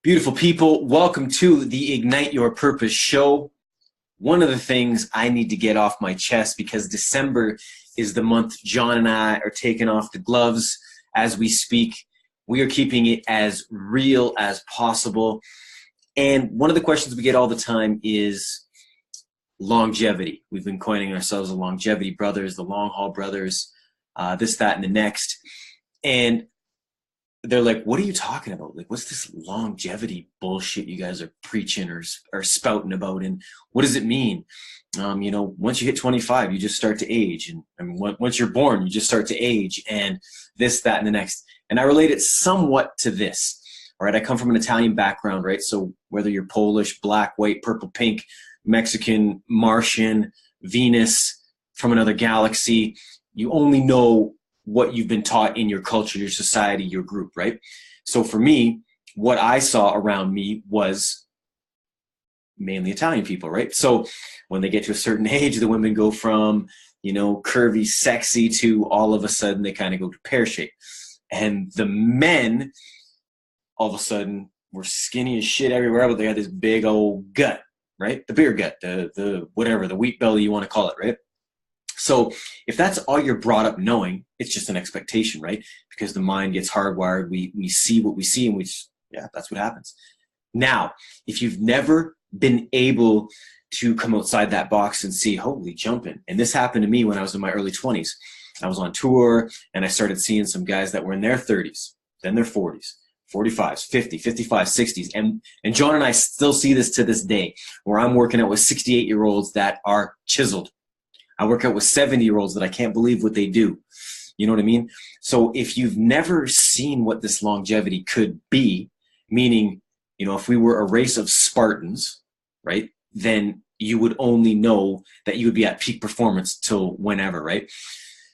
Beautiful people, welcome to the Ignite Your Purpose show. One of the things I need to get off my chest, because December is the month John and I are taking off the gloves as we speak. We are keeping it as real as possible. And one of the questions we get all the time is longevity. We've been coining ourselves the longevity brothers, the long haul brothers, this, that, and the next. And they're like, what are you talking about? Like, what's this longevity bullshit you guys are preaching or spouting about? And what does it mean? Once you hit 25, you just start to age. And I mean, once you're born, you just start to age, and this, that, and the next. And I relate it somewhat to this. All right. I come from an Italian background, right? So whether you're Polish, black, white, purple, pink, Mexican, Martian, Venus, from another galaxy, you only know what you've been taught in your culture, your society, your group, right? So for me, what I saw around me was mainly Italian people, right? So when they get to a certain age, the women go from, curvy, sexy to all of a sudden they kind of go to pear shape. And the men, all of a sudden, were skinny as shit everywhere, but they had this big old gut, right? The beer gut, the whatever, the wheat belly you want to call it, right? So if that's all you're brought up knowing, it's just an expectation, right? Because the mind gets hardwired. We see what we see, and that's what happens. Now, if you've never been able to come outside that box and see, holy jumping. And this happened to me when I was in my early 20s. I was on tour, and I started seeing some guys that were in their 30s, then their 40s, 45s, 50, 55, 60s. And John and I still see this to this day, where I'm working out with 68-year-olds that are chiseled. I work out with 70-year-olds that I can't believe what they do. You know what I mean? So if you've never seen what this longevity could be, meaning, if we were a race of Spartans, right, then you would only know that you would be at peak performance till whenever, right?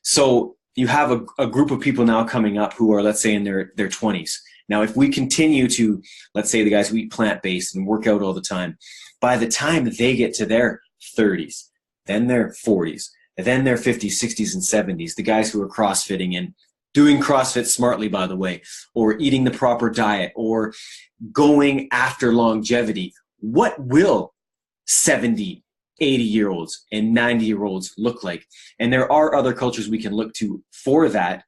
So you have a group of people now coming up who are, let's say, in their 20s. Now, if we continue to, let's say the guys who eat plant-based and work out all the time, by the time they get to their 30s, then their 40s, and then their 50s, 60s, and 70s, the guys who are CrossFitting and doing CrossFit smartly, by the way, or eating the proper diet, or going after longevity, what will 70, 80-year-olds and 90-year-olds look like? And there are other cultures we can look to for that,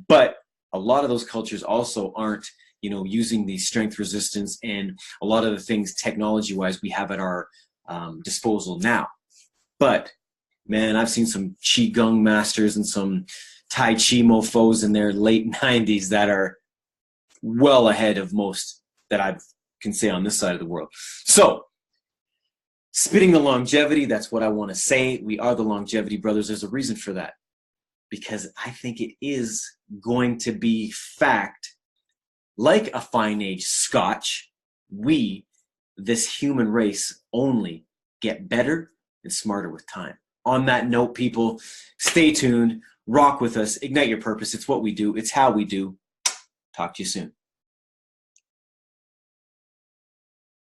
but a lot of those cultures also aren't, using the strength resistance and a lot of the things technology-wise we have at our disposal now. But, man, I've seen some Qigong masters and some Tai Chi mofos in their late 90s that are well ahead of most that I can say on this side of the world. So, spitting the longevity, that's what I want to say. We are the longevity brothers. There's a reason for that. Because I think it is going to be fact, like a fine age scotch, we, this human race, only get better and smarter with time. On that note, people, stay tuned, rock with us, ignite your purpose. It's what we do. It's how we do. Talk to you soon.